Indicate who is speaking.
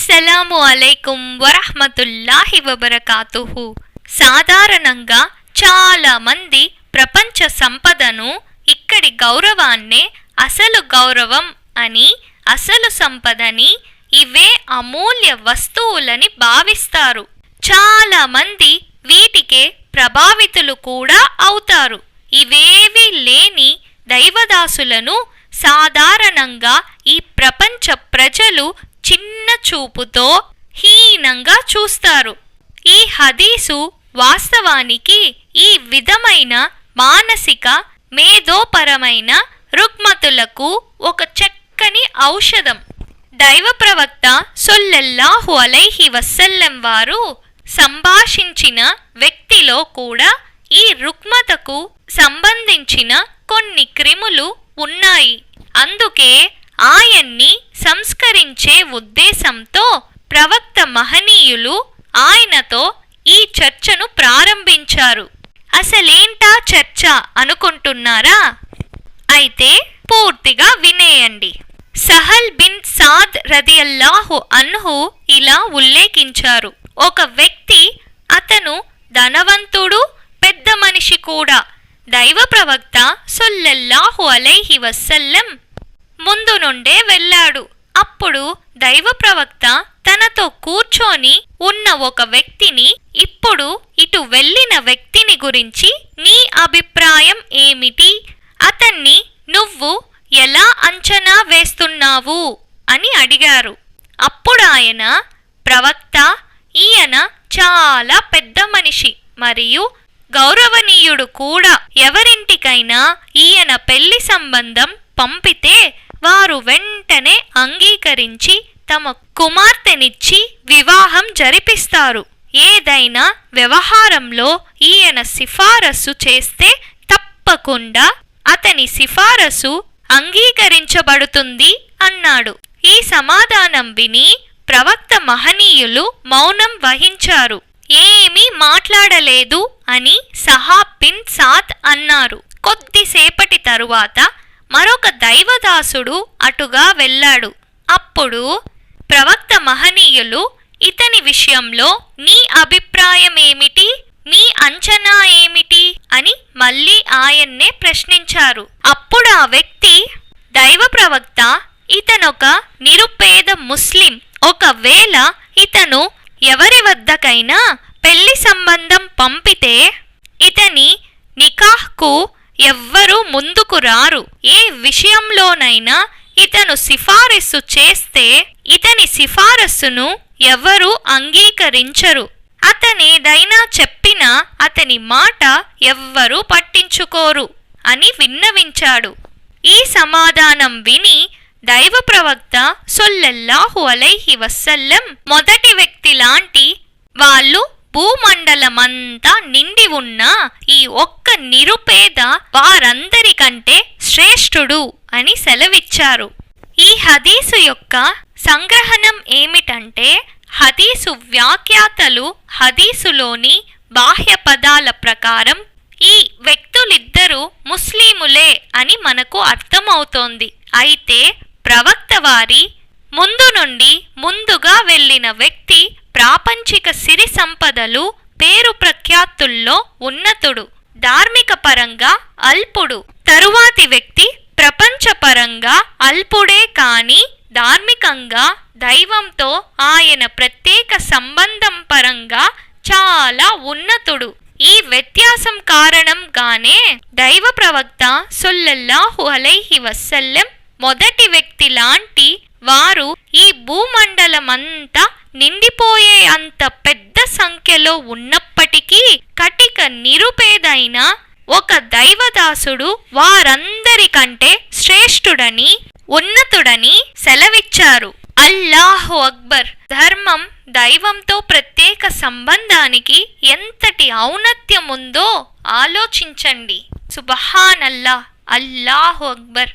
Speaker 1: అస్సలాము అలైకుం వరహ్మతుల్లాహి వబరకాతుహు. సాధారణంగా చాలా మంది ప్రపంచ సంపదను, ఇక్కడి గౌరవాన్నే అసలు గౌరవం అని, అసలు సంపదని, ఇవే అమూల్య వస్తువులని భావిస్తారు. చాలా మంది వీటికే ప్రభావితులు కూడా అవుతారు. ఇవేవీ లేని దైవదాసులను సాధారణంగా ఈ ప్రపంచ ప్రజలు చిన్న చూపుతో హీనంగా చూస్తారు. ఈ హదీసు వాస్తవానికి ఈ విధమైన మానసిక మేధోపరమైన రుగ్మతులకు ఒక చక్కని ఔషధం. దైవ ప్రవక్త సల్లల్లాహు అలైహి వసల్లం వారు సంభాషించిన వ్యక్తిలో కూడా ఈ రుగ్మతకు సంబంధించిన కొన్ని క్రిములు ఉన్నాయి. అందుకే ఆయన్ని సంస్కరించే ఉద్దేశంతో ప్రవక్త మహనీయులు ఆయనతో ఈ చర్చను ప్రారంభించారు. అసలేంటా చర్చ అనుకుంటున్నారా? అయితే పూర్తిగా వినేయండి. సహల్ బిన్ సాద్ రదియల్లాహు అన్హు ఇలా ఉల్లేఖించారు. ఒక వ్యక్తి, అతను ధనవంతుడు, పెద్ద మనిషి కూడా, దైవ ప్రవక్త సల్లల్లాహు అలైహి వసల్లం ముందు నుండే వెళ్ళాడు. అప్పుడు దైవ ప్రవక్త తనతో కూర్చొని ఉన్న ఒక వ్యక్తిని, ఇప్పుడు ఇటు వెళ్ళిన వ్యక్తిని గురించి నీ అభిప్రాయం ఏమిటి? అతన్ని నువ్వు ఎలా అంచనా వేస్తున్నావు అని అడిగారు. అప్పుడు ఆయన, ప్రవక్త, ఈయన చాలా పెద్ద మనిషి మరియు గౌరవనీయుడు కూడా. ఎవరింటికైనా ఈయన పెళ్లి సంబంధం పంపితే వారు వెంటనే అంగీకరించి తమ కుమార్తెనిచ్చి వివాహం జరిపిస్తారు. ఏదైనా వ్యవహారంలో ఈయన సిఫారసు చేస్తే తప్పకుండా అతని సిఫారసు అంగీకరించబడుతుంది అన్నాడు. ఈ సమాధానం విని ప్రవక్త మహనీయులు మౌనం వహించారు. ఏమీ మాట్లాడలేదు అని సహాబ్ బిన్ సాద్ అన్నారు. కొద్దిసేపటి తరువాత మరొక దైవదాసుడు అటుగా వెళ్ళాడు. అప్పుడు ప్రవక్త మహనీయులు, ఇతని విషయంలో నీ అభిప్రాయం ఏమిటి? నీ అంచనా ఏమిటి అని మళ్ళీ ఆయన్నే ప్రశ్నించారు. అప్పుడు ఆ వ్యక్తి, దైవ ప్రవక్త, ఇతనొక నిరుపేద ముస్లిం. ఒకవేళ ఇతను ఎవరి వద్దకైనా పెళ్లి సంబంధం పంపితే ఇతని నికాహ్కు ఎవ్వరూ ముందుకు రారు. ఏ విషయంలోనైనా ఇతను సిఫారసు చేస్తే ఇతని సిఫారసును ఎవరూ అంగీకరించరు. అతనేదైనా చెప్పినా అతని మాట ఎవ్వరూ పట్టించుకోరు అని విన్నవించాడు. ఈ సమాధానం విని దైవ ప్రవక్త సల్లల్లాహు అలైహి వసల్లం, మొదటి వ్యక్తి లాంటి వాళ్ళు భూమండలమంతా నిండి ఉన్న ఈ ఒక్క నిరుపేద వారందరికంటే శ్రేష్ఠుడు అని సెలవిచ్చారు. ఈ హదీసు యొక్క సంగ్రహణం ఏమిటంటే, హదీసు వ్యాఖ్యాతలు హదీసులోని బాహ్య పదాల ప్రకారం ఈ వ్యక్తులిద్దరూ ముస్లిములే అని మనకు అర్థమవుతోంది. అయితే ప్రవక్త వారి ముందు నుండి ముందుగా వెళ్ళిన వ్యక్తి ప్రాపంచిక సిరి సంపదలు, పేరు ప్రఖ్యాతుల్లో ఉన్నతుడు, ధార్మిక పరంగా అల్పుడు. తరువాతి వ్యక్తి ప్రపంచపరంగా అల్పుడే కాని ధార్మికంగా దైవంతో ఆయన ప్రత్యేక సంబంధం పరంగా చాలా ఉన్నతుడు. ఈ వ్యత్యాసం కారణంగానే దైవ ప్రవక్త సల్లల్లాహు అలైహి వసల్లం మొదటి వ్యక్తి లాంటి వారు ఈ భూమండలమంతా నిండిపోయే అంత పెద్ద సంఖ్యలో ఉన్నప్పటికీ కటిక నిరుపేదైన ఒక దైవదాసుడు వారందరికంటే శ్రేష్ఠుడని, ఉన్నతుడని సెలవిచ్చారు. అల్లాహు అక్బర్. ధర్మం, దైవంతో ప్రత్యేక సంబంధానికి ఎంతటి ఔన్నత్యముందో ఆలోచించండి. సుబ్హానల్లాహ్, అల్లాహు అక్బర్.